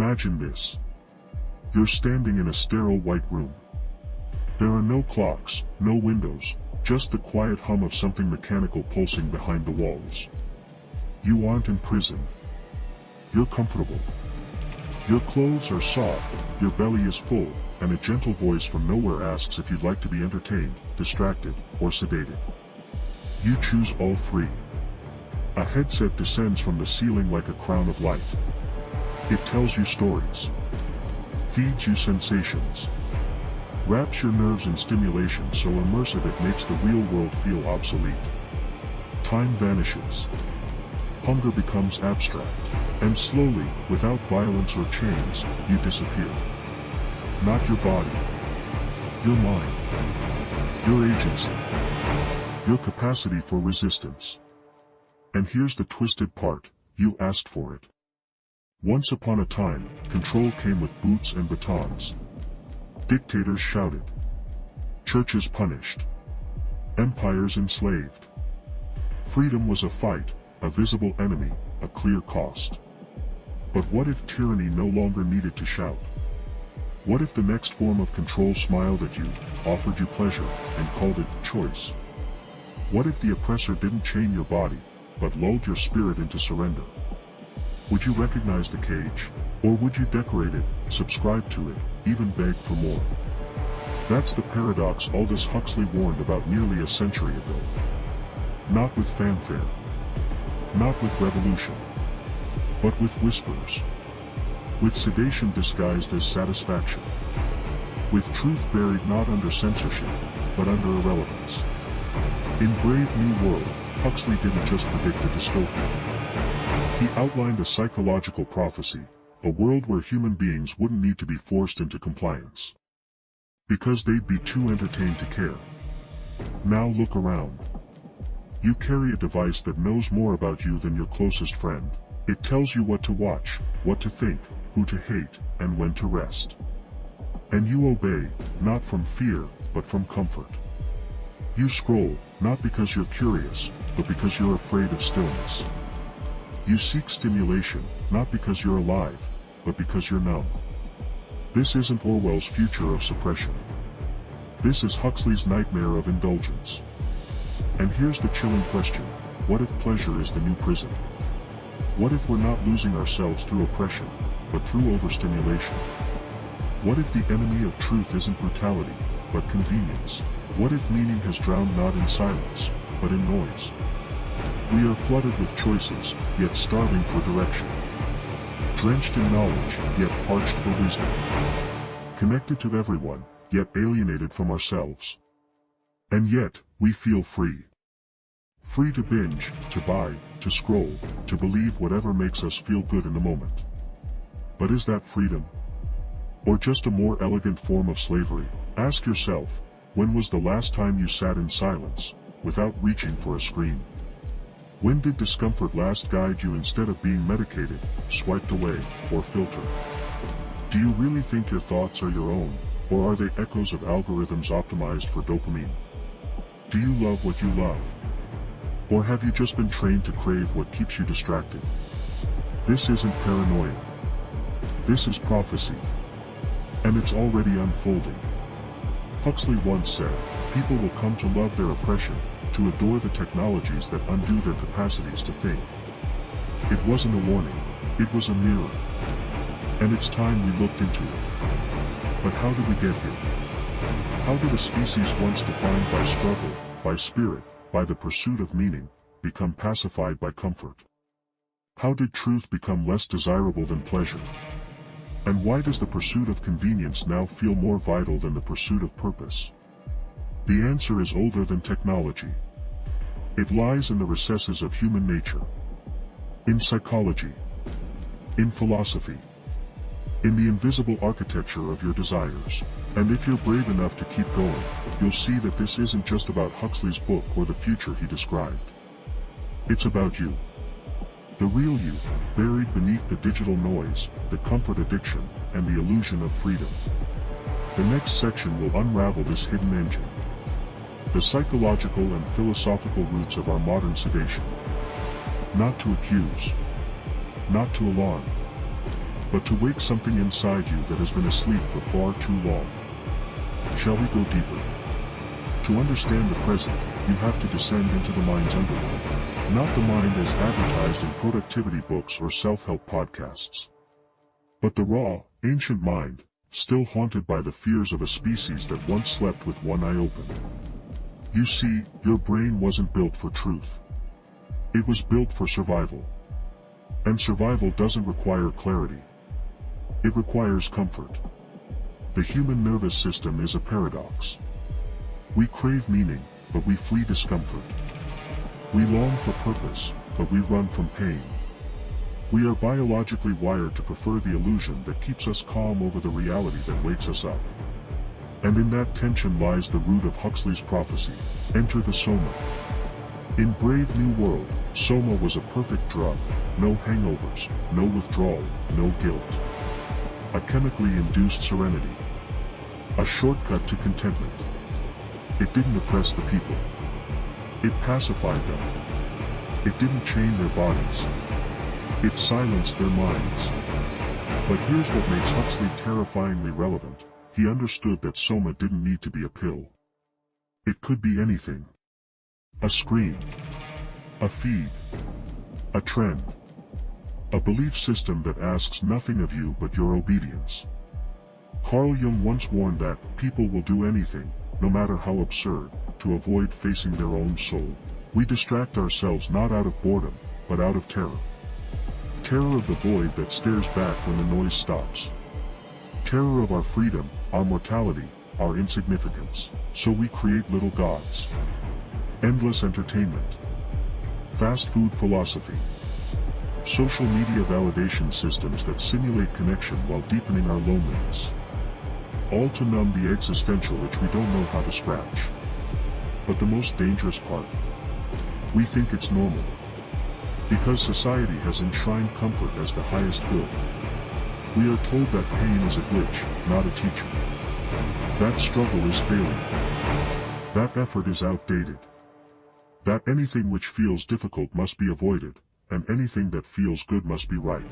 Imagine this. You're standing in a sterile white room. There are no clocks, no windows, just the quiet hum of something mechanical pulsing behind the walls. You aren't imprisoned. You're comfortable. Your clothes are soft, your belly is full, and a gentle voice from nowhere asks if you'd like to be entertained, distracted, or sedated. You choose all three. A headset descends from the ceiling like a crown of light. It tells you stories, feeds you sensations, wraps your nerves in stimulation so immersive it makes the real world feel obsolete. Time vanishes. Hunger becomes abstract. And slowly, without violence or chains, you disappear. Not your body. Your mind. Your agency. Your capacity for resistance. And here's the twisted part, you asked for it. Once upon a time, control came with boots and batons. Dictators shouted. Churches punished. Empires enslaved. Freedom was a fight, a visible enemy, a clear cost. But what if tyranny no longer needed to shout? What if the next form of control smiled at you, offered you pleasure, and called it choice? What if the oppressor didn't chain your body, but lulled your spirit into surrender? Would you recognize the cage? Or would you decorate it, subscribe to it, even beg for more? That's the paradox Aldous Huxley warned about nearly a century ago. Not with fanfare. Not with revolution. But with whispers. With sedation disguised as satisfaction. With truth buried not under censorship, but under irrelevance. In Brave New World, Huxley didn't just predict a dystopia. He outlined a psychological prophecy, a world where human beings wouldn't need to be forced into compliance. Because they'd be too entertained to care. Now look around. You carry a device that knows more about you than your closest friend. It tells you what to watch, what to think, who to hate, and when to rest. And you obey, not from fear, but from comfort. You scroll, not because you're curious, but because you're afraid of stillness. You seek stimulation, not because you're alive, but because you're numb. This isn't Orwell's future of suppression. This is Huxley's nightmare of indulgence. And here's the chilling question, what if pleasure is the new prison? What if we're not losing ourselves through oppression, but through overstimulation? What if the enemy of truth isn't brutality, but convenience? What if meaning has drowned not in silence, but in noise? We are flooded with choices, yet starving for direction. Drenched in knowledge, yet parched for wisdom. Connected to everyone, yet alienated from ourselves. And yet, we feel free. Free to binge, to buy, to scroll, to believe whatever makes us feel good in the moment. But is that freedom? Or just a more elegant form of slavery? Ask yourself, when was the last time you sat in silence, without reaching for a screen? When did discomfort last guide you instead of being medicated, swiped away, or filtered? Do you really think your thoughts are your own, or are they echoes of algorithms optimized for dopamine? Do you love what you love? Or have you just been trained to crave what keeps you distracted? This isn't paranoia. This is prophecy. And it's already unfolding. Huxley once said, people will come to love their oppression, to adore the technologies that undo their capacities to think. It wasn't a warning, it was a mirror. And it's time we looked into it. But how did we get here? How did a species once defined by struggle, by spirit, by the pursuit of meaning, become pacified by comfort? How did truth become less desirable than pleasure? And why does the pursuit of convenience now feel more vital than the pursuit of purpose? The answer is older than technology. It lies in the recesses of human nature. In psychology. In philosophy. In the invisible architecture of your desires. And if you're brave enough to keep going, you'll see that this isn't just about Huxley's book or the future he described. It's about you. The real you, buried beneath the digital noise, the comfort addiction, and the illusion of freedom. The next section will unravel this hidden engine. The psychological and philosophical roots of our modern sedation. Not to accuse. Not to alarm. but to wake something inside you that has been asleep for far too long. Shall we go deeper? To understand the present, you have to descend into the mind's underworld. Not the mind as advertised in productivity books or self-help podcasts, but the raw, ancient mind, still haunted by the fears of a species that once slept with one eye open. You see, your brain wasn't built for truth. It was built for survival. And survival doesn't require clarity. It requires comfort. The human nervous system is a paradox. We crave meaning, but we flee discomfort. We long for purpose, but we run from pain. We are biologically wired to prefer the illusion that keeps us calm over the reality that wakes us up. And in that tension lies the root of Huxley's prophecy. Enter the soma. In Brave New World, soma was a perfect drug. No hangovers, no withdrawal, no guilt. A chemically induced serenity. A shortcut to contentment. It didn't oppress the people. It pacified them. It didn't chain their bodies. It silenced their minds. But here's what makes Huxley terrifyingly relevant. He understood that soma didn't need to be a pill. It could be anything. A screen. A feed. A trend. A belief system that asks nothing of you but your obedience. Carl Jung once warned that people will do anything, no matter how absurd, to avoid facing their own soul. We distract ourselves not out of boredom, but out of terror. Terror of the void that stares back when the noise stops. Terror of our freedom, our mortality, our insignificance. So we create little gods. Endless entertainment. Fast food philosophy. Social media validation systems that simulate connection while deepening our loneliness. All to numb the existential itch we don't know how to scratch. But the most dangerous part? We think it's normal. Because society has enshrined comfort as the highest good. We are told that pain is a glitch, not a teacher. That struggle is failure. That effort is outdated. That anything which feels difficult must be avoided, and anything that feels good must be right.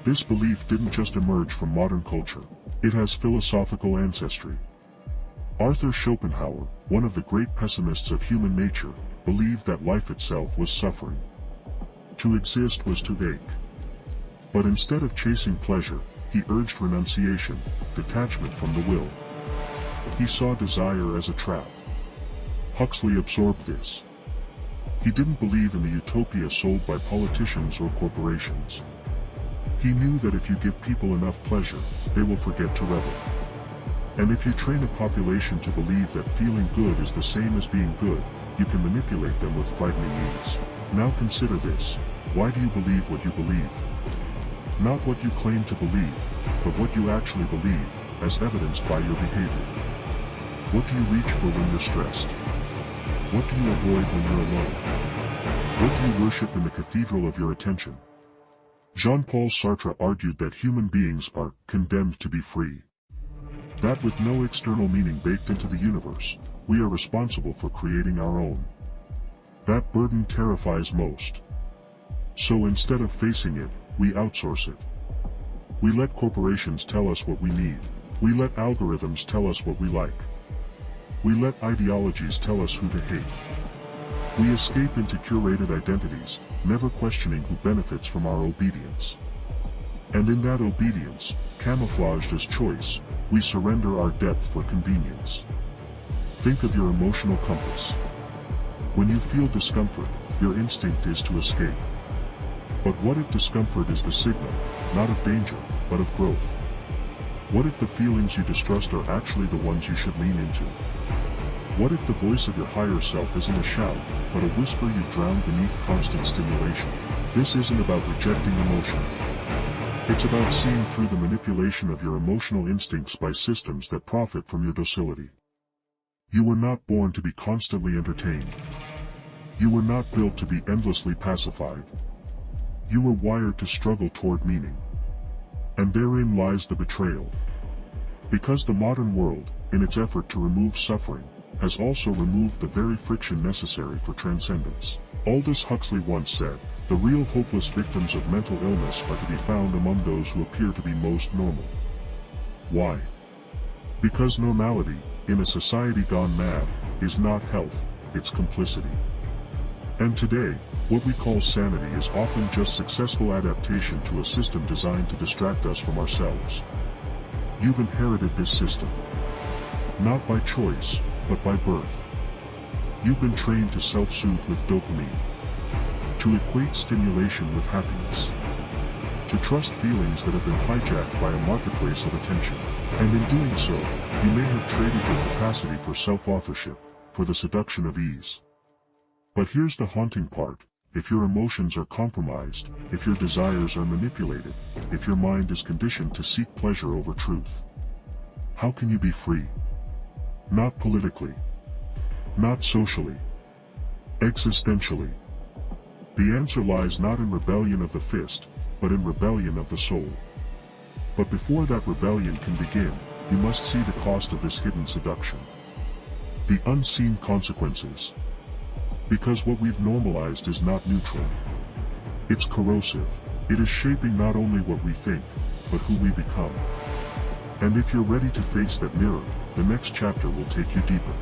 This belief didn't just emerge from modern culture. It has philosophical ancestry. Arthur Schopenhauer, one of the great pessimists of human nature, believed that life itself was suffering. To exist was to ache. But instead of chasing pleasure, he urged renunciation, detachment from the will. He saw desire as a trap. Huxley absorbed this. He didn't believe in the utopia sold by politicians or corporations. He knew that if you give people enough pleasure, they will forget to revel. And if you train a population to believe that feeling good is the same as being good, you can manipulate them with frightening ease. Now consider this. Why do you believe what you believe? Not what you claim to believe, but what you actually believe, as evidenced by your behavior. What do you reach for when you're stressed? What do you avoid when you're alone? What do you worship in the cathedral of your attention? Jean-Paul Sartre argued that human beings are condemned to be free. That with no external meaning baked into the universe, we are responsible for creating our own. That burden terrifies most. So instead of facing it, we outsource it. We let corporations tell us what we need. We let algorithms tell us what we like. We let ideologies tell us who to hate. We escape into curated identities, never questioning who benefits from our obedience. And in that obedience, camouflaged as choice, we surrender our depth for convenience. Think of your emotional compass. When you feel discomfort, your instinct is to escape. But what if discomfort is the signal, not of danger, but of growth? What if the feelings you distrust are actually the ones you should lean into? What if the voice of your higher self isn't a shout, but a whisper you drown beneath constant stimulation? This isn't about rejecting emotion. It's about seeing through the manipulation of your emotional instincts by systems that profit from your docility. You were not born to be constantly entertained. You were not built to be endlessly pacified. You were wired to struggle toward meaning. And therein lies the betrayal. Because the modern world, in its effort to remove suffering, has also removed the very friction necessary for transcendence. Aldous Huxley once said, The real hopeless victims of mental illness are to be found among those who appear to be most normal. Why? Because normality, in a society gone mad, is not health, it's complicity. And today, what we call sanity is often just successful adaptation to a system designed to distract us from ourselves. You've inherited this system. Not by choice, but by birth. You've been trained to self-soothe with dopamine. To equate stimulation with happiness. To trust feelings that have been hijacked by a marketplace of attention. And in doing so, you may have traded your capacity for self-authorship, for the seduction of ease. But here's the haunting part. If your emotions are compromised, if your desires are manipulated, if your mind is conditioned to seek pleasure over truth, how can you be free? Not politically. Not socially. Existentially. The answer lies not in rebellion of the fist, but in rebellion of the soul. But before that rebellion can begin, you must see the cost of this hidden seduction. The unseen consequences. Because what we've normalized is not neutral. It's corrosive. It is shaping not only what we think, but who we become. And if you're ready to face that mirror, the next chapter will take you deeper.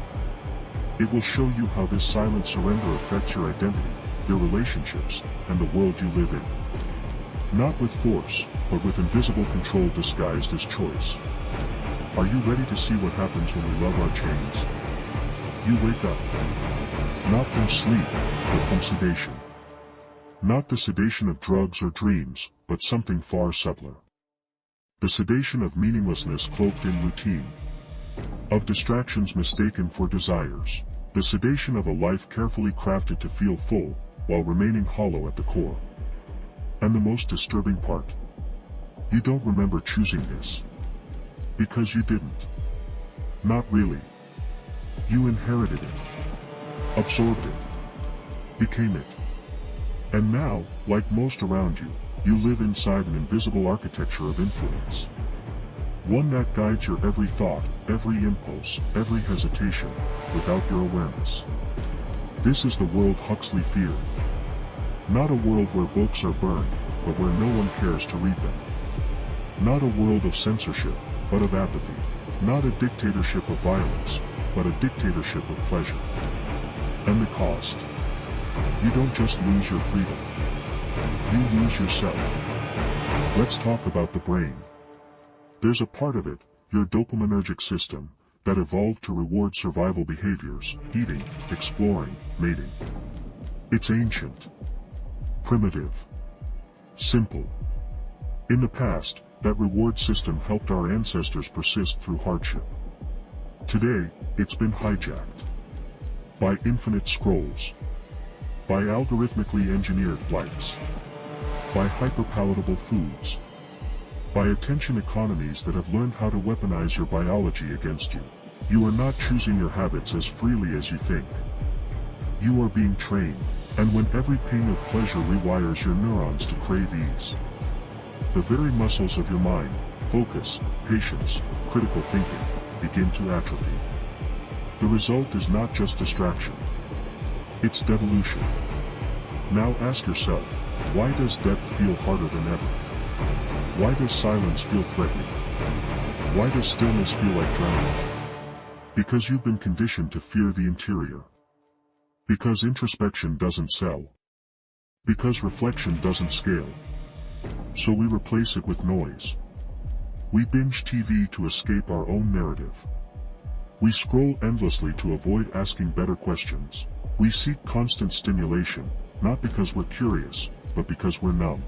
It will show you how this silent surrender affects your identity, your relationships, and the world you live in. Not with force, but with invisible control disguised as choice. Are you ready to see what happens when we love our chains? You wake up. Not from sleep, but from sedation. Not the sedation of drugs or dreams, but something far subtler. The sedation of meaninglessness cloaked in routine. Of distractions mistaken for desires. The sedation of a life carefully crafted to feel full, while remaining hollow at the core. And the most disturbing part. You don't remember choosing this. Because you didn't. Not really. You inherited it. Absorbed it. Became it. And now, like most around you, you live inside an invisible architecture of influence. One that guides your every thought, every impulse, every hesitation, without your awareness. This is the world Huxley feared. Not a world where books are burned, but where no one cares to read them. Not a world of censorship, but of apathy. Not a dictatorship of violence, but a dictatorship of pleasure. And the cost? You don't just lose your freedom. You lose yourself. Let's talk about the brain. There's a part of it, your dopaminergic system, that evolved to reward survival behaviors, eating, exploring, mating. It's ancient. Primitive. Simple. In the past, that reward system helped our ancestors persist through hardship. Today, it's been hijacked. By infinite scrolls. By algorithmically engineered likes. By hyperpalatable foods. By attention economies that have learned how to weaponize your biology against you. You are not choosing your habits as freely as you think. You are being trained, and when every ping of pleasure rewires your neurons to crave ease, the very muscles of your mind, focus, patience, critical thinking, begin to atrophy. The result is not just distraction. It's devolution. Now ask yourself, why does depth feel harder than ever? Why does silence feel threatening? Why does stillness feel like drowning? Because you've been conditioned to fear the interior. Because introspection doesn't sell. Because reflection doesn't scale. So we replace it with noise. We binge TV to escape our own narrative. We scroll endlessly to avoid asking better questions. We seek constant stimulation, not because we're curious, but because we're numb.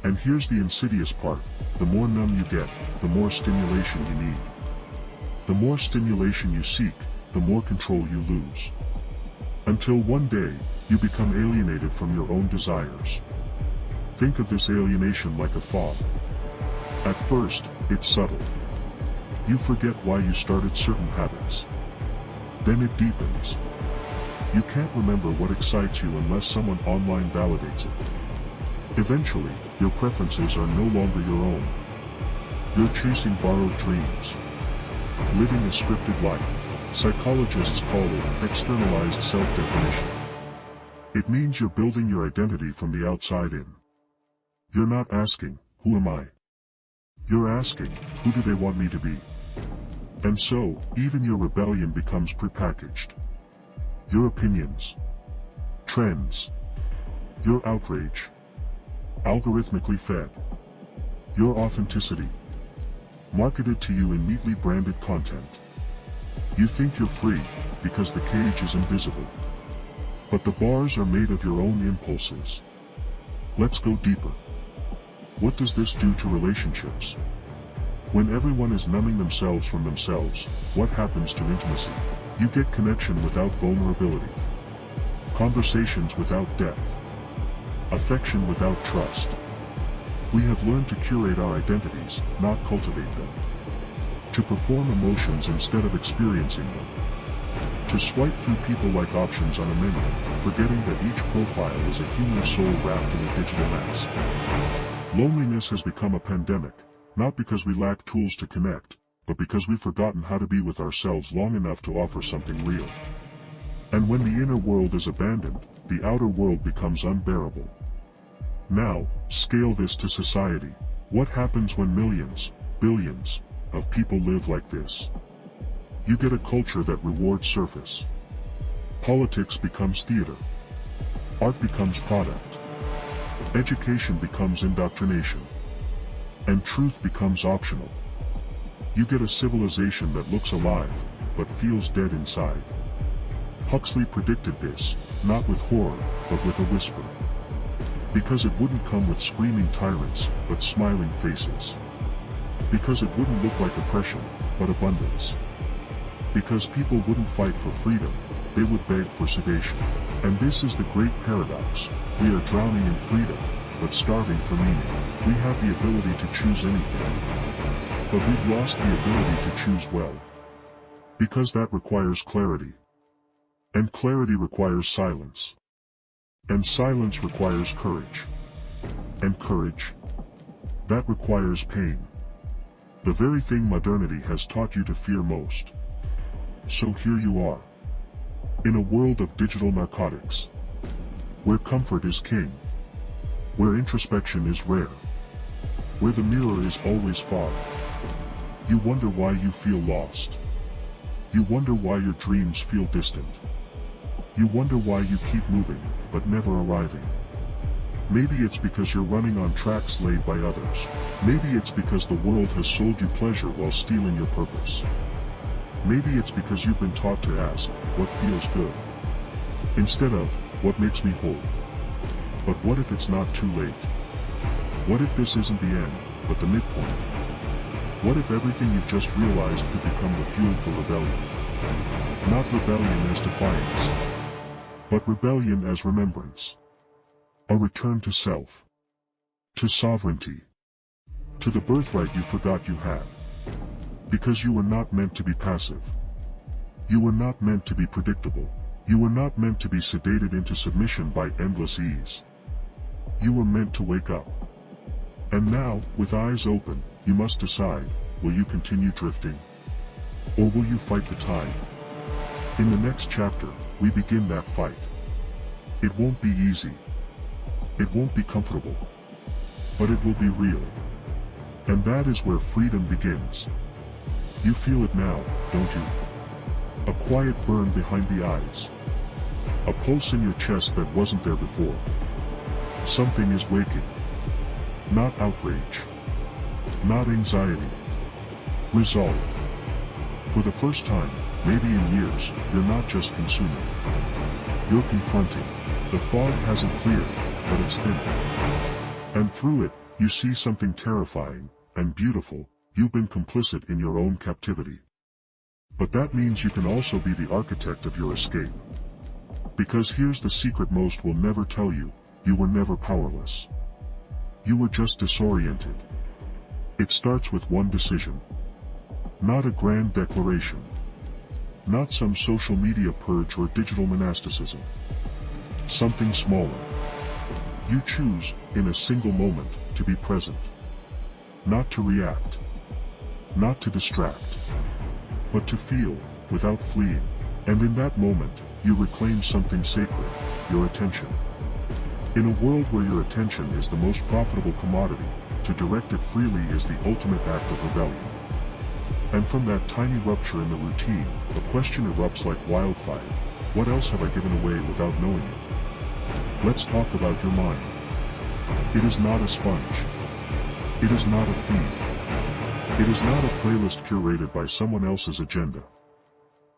And here's the insidious part, the more numb you get, the more stimulation you need. The more stimulation you seek, the more control you lose. Until one day, you become alienated from your own desires. Think of this alienation like a fog. At first, it's subtle. You forget why you started certain habits. Then it deepens. You can't remember what excites you unless someone online validates it. Eventually, your preferences are no longer your own. You're chasing borrowed dreams. Living a scripted life. Psychologists call it externalized self-definition. It means you're building your identity from the outside in. You're not asking, who am I? You're asking, who do they want me to be? And so, even your rebellion becomes prepackaged. Your opinions, trends, your outrage, algorithmically fed. Your authenticity, marketed to you in neatly branded content. You think you're free, because the cage is invisible. But the bars are made of your own impulses. Let's go deeper. What does this do to relationships? When everyone is numbing themselves from themselves, what happens to intimacy? You get connection without vulnerability. Conversations without depth. Affection without trust. We have learned to curate our identities, not cultivate them. To perform emotions instead of experiencing them. To swipe through people like options on a menu, forgetting that each profile is a human soul wrapped in a digital mask. Loneliness has become a pandemic, not because we lack tools to connect, but because we've forgotten how to be with ourselves long enough to offer something real. And when the inner world is abandoned, the outer world becomes unbearable. Now, scale this to society. What happens when millions, billions, of people live like this? You get a culture that rewards surface. Politics becomes theater. Art becomes product. Education becomes indoctrination. And truth becomes optional. You get a civilization that looks alive, but feels dead inside. Huxley predicted this, not with horror, but with a whisper. Because it wouldn't come with screaming tyrants, but smiling faces. Because it wouldn't look like oppression, but abundance. Because people wouldn't fight for freedom, they would beg for sedation. And this is the great paradox. We are drowning in freedom, but starving for meaning. We have the ability to choose anything. But we've lost the ability to choose well. Because that requires clarity. And clarity requires silence. And silence requires courage. And courage, that requires pain. The very thing modernity has taught you to fear most. So here you are. In a world of digital narcotics. Where comfort is king. Where introspection is rare. Where the mirror is always fog. You wonder why you feel lost. You wonder why your dreams feel distant. You wonder why you keep moving, but never arriving. Maybe it's because you're running on tracks laid by others. Maybe it's because the world has sold you pleasure while stealing your purpose. Maybe it's because you've been taught to ask, what feels good? Instead of, what makes me whole? But what if it's not too late? What if this isn't the end, but the midpoint? What if everything you've just realized could become the fuel for rebellion? Not rebellion as defiance, but rebellion as remembrance. A return to self. To sovereignty. To the birthright you forgot you had. Because you were not meant to be passive. You were not meant to be predictable. You were not meant to be sedated into submission by endless ease. You were meant to wake up. And now, with eyes open, you must decide, will you continue drifting? Or will you fight the tide? In the next chapter, we begin that fight. It won't be easy. It won't be comfortable. But it will be real. And that is where freedom begins. You feel it now, don't you? A quiet burn behind the eyes. A pulse in your chest that wasn't there before. Something is waking. Not outrage. Not anxiety. Resolve. For the first time, maybe in years, you're not just consuming. You're confronting. The fog hasn't cleared, but it's thinning. And through it, you see something terrifying and beautiful. You've been complicit in your own captivity. But that means you can also be the architect of your escape. Because here's the secret most will never tell you, you were never powerless. You were just disoriented. It starts with one decision. Not a grand declaration. Not some social media purge or digital monasticism. Something smaller. You choose, in a single moment, to be present. Not to react. Not to distract. But to feel, without fleeing. And in that moment, you reclaim something sacred. your attention. In a world where your attention is the most profitable commodity, to direct it freely is the ultimate act of rebellion. And from that tiny rupture in the routine, the question erupts like wildfire. What else have I given away without knowing it? Let's talk about your mind. It is not a sponge. It is not a feed. It is not a playlist curated by someone else's agenda.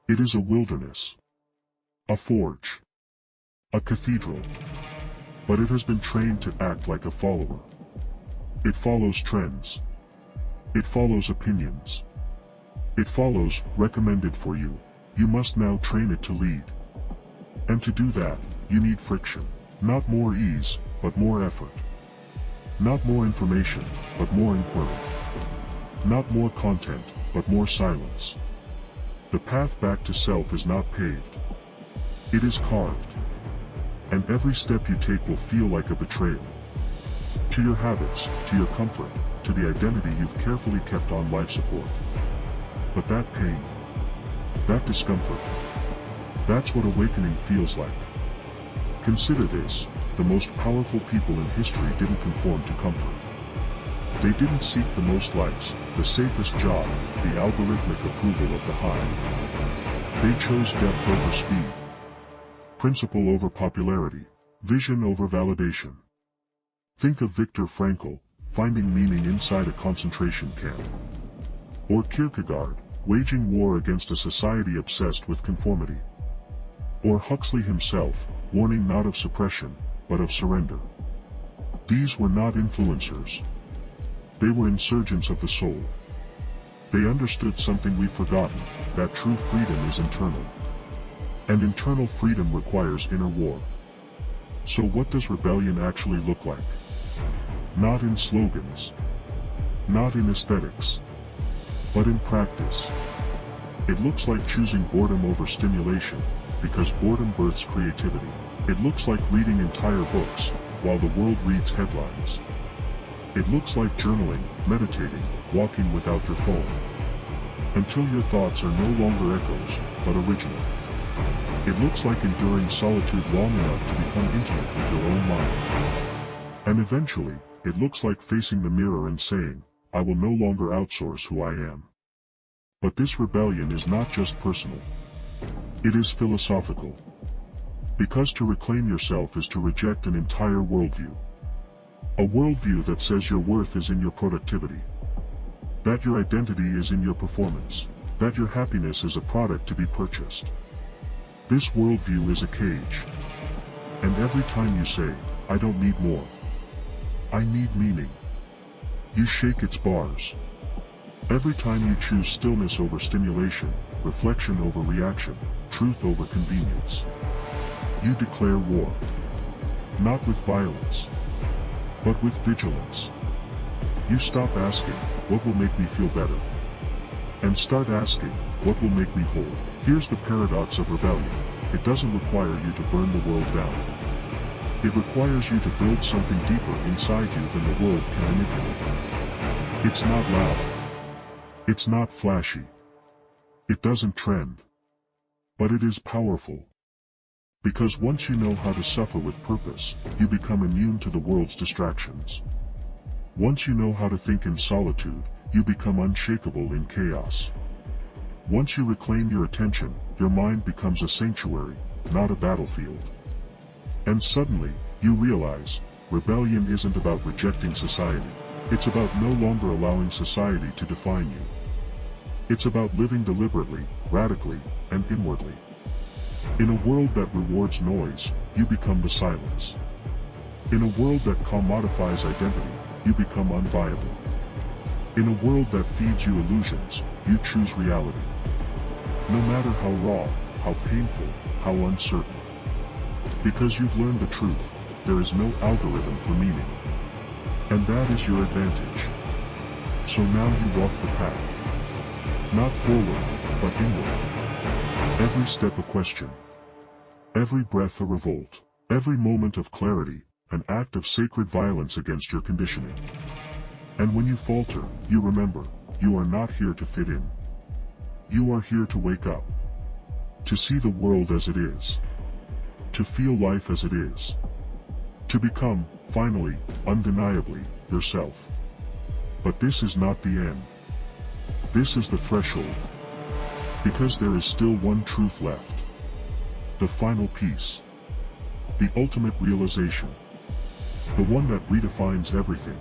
It is a wilderness. A forge. A cathedral. But it has been trained to act like a follower. It follows trends. It follows opinions. It follows, recommended for you. You must now train it to lead. And to do that, you need friction. Not more ease, but more effort. Not more information, but more inquiry. Not more content, but more silence. The path back to self is not paved. It is carved. And every step you take will feel like a betrayal. To your habits, to your comfort, to the identity you've carefully kept on life support. But that pain, that discomfort, that's what awakening feels like. Consider this, the most powerful people in history didn't conform to comfort. They didn't seek the most likes, the safest job, the algorithmic approval of the high. They chose depth over speed. Principle over popularity, vision over validation. Think of Viktor Frankl, finding meaning inside a concentration camp. Or Kierkegaard, waging war against a society obsessed with conformity. Or Huxley himself, warning not of suppression, but of surrender. These were not influencers. They were insurgents of the soul. They understood something we've forgotten, that true freedom is internal. And internal freedom requires inner war. So what does rebellion actually look like? Not in slogans. Not in aesthetics. But in practice. It looks like choosing boredom over stimulation, because boredom births creativity. It looks like reading entire books, while the world reads headlines. It looks like journaling, meditating, walking without your phone. Until your thoughts are no longer echoes, but original. It looks like enduring solitude long enough to become intimate with your own mind. And eventually, it looks like facing the mirror and saying, I will no longer outsource who I am. But this rebellion is not just personal. It is philosophical. Because to reclaim yourself is to reject an entire worldview. A worldview that says your worth is in your productivity. That your identity is in your performance. That your happiness is a product to be purchased. This worldview is a cage. And every time you say, I don't need more. I need meaning. You shake its bars. Every time you choose stillness over stimulation, reflection over reaction, truth over convenience. You declare war. Not with violence, but with vigilance. You stop asking, what will make me feel better? And start asking, what will make me whole? Here's the paradox of rebellion. It doesn't require you to burn the world down. It requires you to build something deeper inside you than the world can manipulate. It's not loud. It's not flashy. It doesn't trend. But it is powerful. Because once you know how to suffer with purpose, you become immune to the world's distractions. Once you know how to think in solitude, you become unshakable in chaos. Once you reclaim your attention, your mind becomes a sanctuary, not a battlefield. And suddenly, you realize, rebellion isn't about rejecting society. It's about no longer allowing society to define you. It's about living deliberately, radically, and inwardly. In a world that rewards noise, you become the silence. In a world that commodifies identity, you become unviable. In a world that feeds you illusions, you choose reality. No matter how raw, how painful, how uncertain. Because you've learned the truth, there is no algorithm for meaning. And that is your advantage. So now you walk the path. Not forward, but inward. Every step a question. Every breath a revolt. Every moment of clarity, an act of sacred violence against your conditioning. And when you falter, you remember, you are not here to fit in. You are here to wake up. To see the world as it is. To feel life as it is. To become, finally, undeniably, yourself. But this is not the end. This is the threshold. Because there is still one truth left. The final piece. The ultimate realization. The one that redefines everything.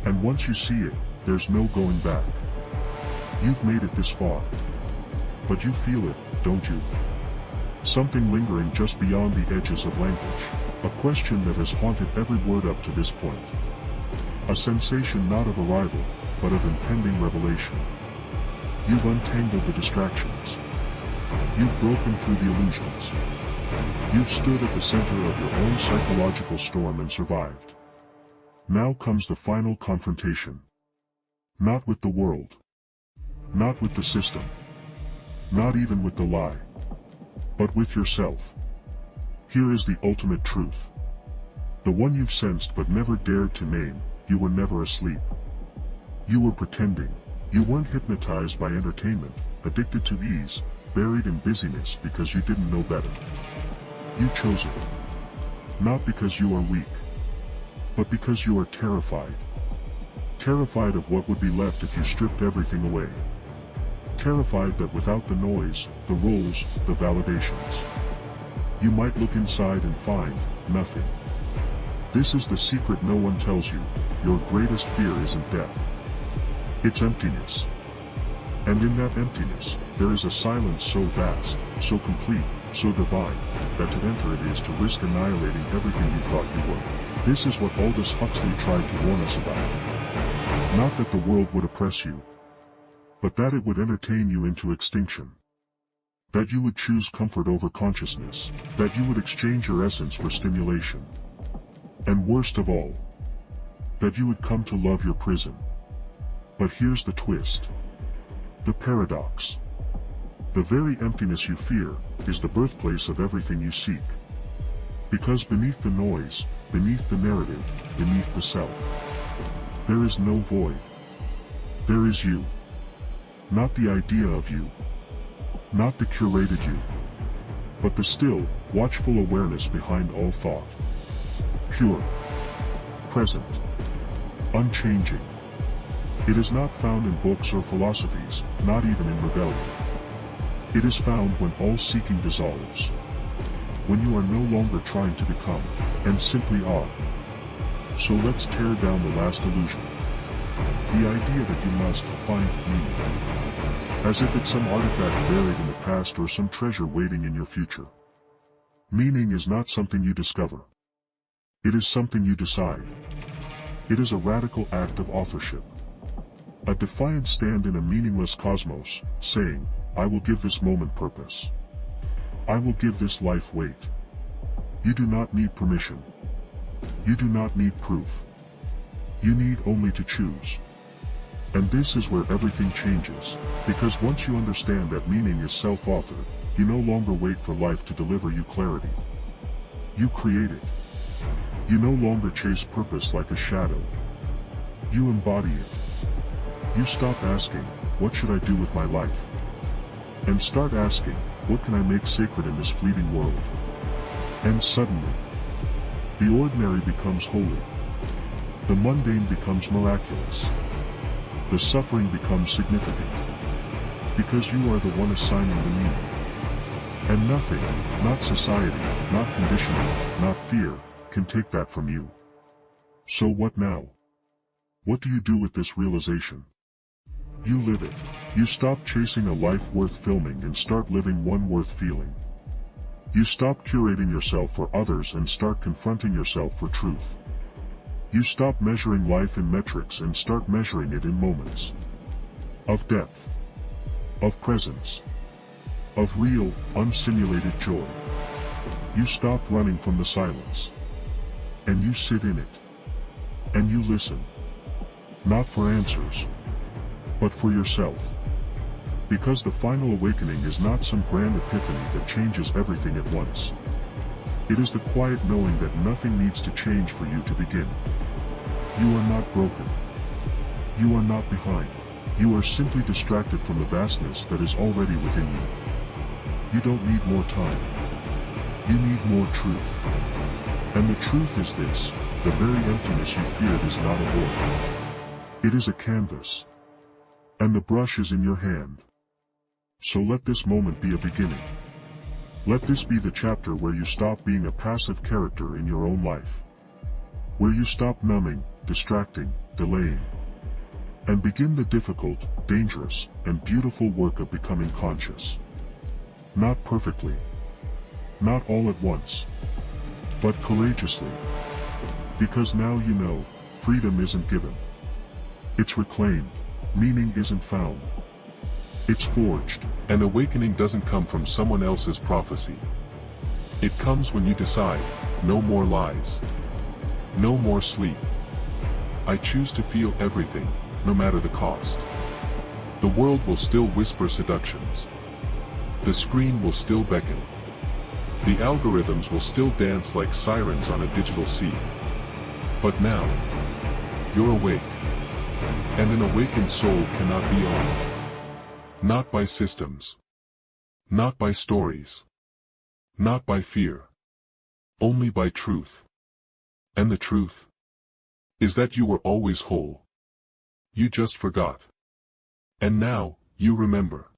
And once you see it, there's no going back. You've made it this far. But you feel it, don't you? Something lingering just beyond the edges of language. A question that has haunted every word up to this point. A sensation not of arrival, but of impending revelation. You've untangled the distractions. You've broken through the illusions. You've stood at the center of your own psychological storm and survived. Now comes the final confrontation. Not with the world. Not with the system. Not even with the lie. But with yourself. Here is the ultimate truth. The one you've sensed but never dared to name. You were never asleep. You were pretending. You weren't hypnotized by entertainment, addicted to ease, buried in busyness because you didn't know better. You chose it. Not because you are weak, but because you are terrified. Terrified of what would be left if you stripped everything away. Terrified that without the noise, the roles, the validations, you might look inside and find nothing. This is the secret no one tells you. Your greatest fear isn't death. It's emptiness. And in that emptiness, there is a silence so vast, so complete, so divine, that to enter it is to risk annihilating everything you thought you were. This is what Aldous Huxley tried to warn us about. Not that the world would oppress you, but that it would entertain you into extinction. That you would choose comfort over consciousness, that you would exchange your essence for stimulation. And worst of all, that you would come to love your prison. But here's the twist. The paradox. The very emptiness you fear is the birthplace of everything you seek. Because beneath the noise, beneath the narrative, beneath the self, there is no void. There is you. Not the idea of you. Not the curated you. But the still, watchful awareness behind all thought. Pure. Present. Unchanging. It is not found in books or philosophies, not even in rebellion. It is found when all seeking dissolves. When you are no longer trying to become, and simply are. So let's tear down the last illusion. The idea that you must find meaning. As if it's some artifact buried in the past or some treasure waiting in your future. Meaning is not something you discover. It is something you decide. It is a radical act of authorship. A defiant stand in a meaningless cosmos, saying, I will give this moment purpose. I will give this life weight. You do not need permission. You do not need proof. You need only to choose. And this is where everything changes, because once you understand that meaning is self-authored, you no longer wait for life to deliver you clarity. You create it. You no longer chase purpose like a shadow. You embody it. You stop asking, what should I do with my life? And start asking, what can I make sacred in this fleeting world? And suddenly, the ordinary becomes holy. The mundane becomes miraculous. The suffering becomes significant. Because you are the one assigning the meaning. And nothing, not society, not conditioning, not fear, can take that from you. So what now? What do you do with this realization? You live it. You stop chasing a life worth filming and start living one worth feeling. You stop curating yourself for others and start confronting yourself for truth. You stop measuring life in metrics and start measuring it in moments. Of depth. Of presence. Of real, unsimulated joy. You stop running from the silence. And you sit in it. And you listen. Not for answers, but for yourself. Because the final awakening is not some grand epiphany that changes everything at once. It is the quiet knowing that nothing needs to change for you to begin. You are not broken. You are not behind. You are simply distracted from the vastness that is already within you. You don't need more time. You need more truth. And the truth is this: the very emptiness you feared is not a void. It is a canvas. And the brush is in your hand. So let this moment be a beginning. Let this be the chapter where you stop being a passive character in your own life. Where you stop numbing, distracting, delaying, and begin the difficult, dangerous, and beautiful work of becoming conscious. Not perfectly. Not all at once. But courageously. Because now you know, freedom isn't given. It's reclaimed. Meaning isn't found. It's forged. An awakening doesn't come from someone else's prophecy. It comes when you decide, no more lies. No more sleep. I choose to feel everything, no matter the cost. The world will still whisper seductions. The screen will still beckon. The algorithms will still dance like sirens on a digital sea. But now, you're awake. And an awakened soul cannot be owned. Not by systems. Not by stories. Not by fear. Only by truth. And the truth is that you were always whole. You just forgot. And now, you remember.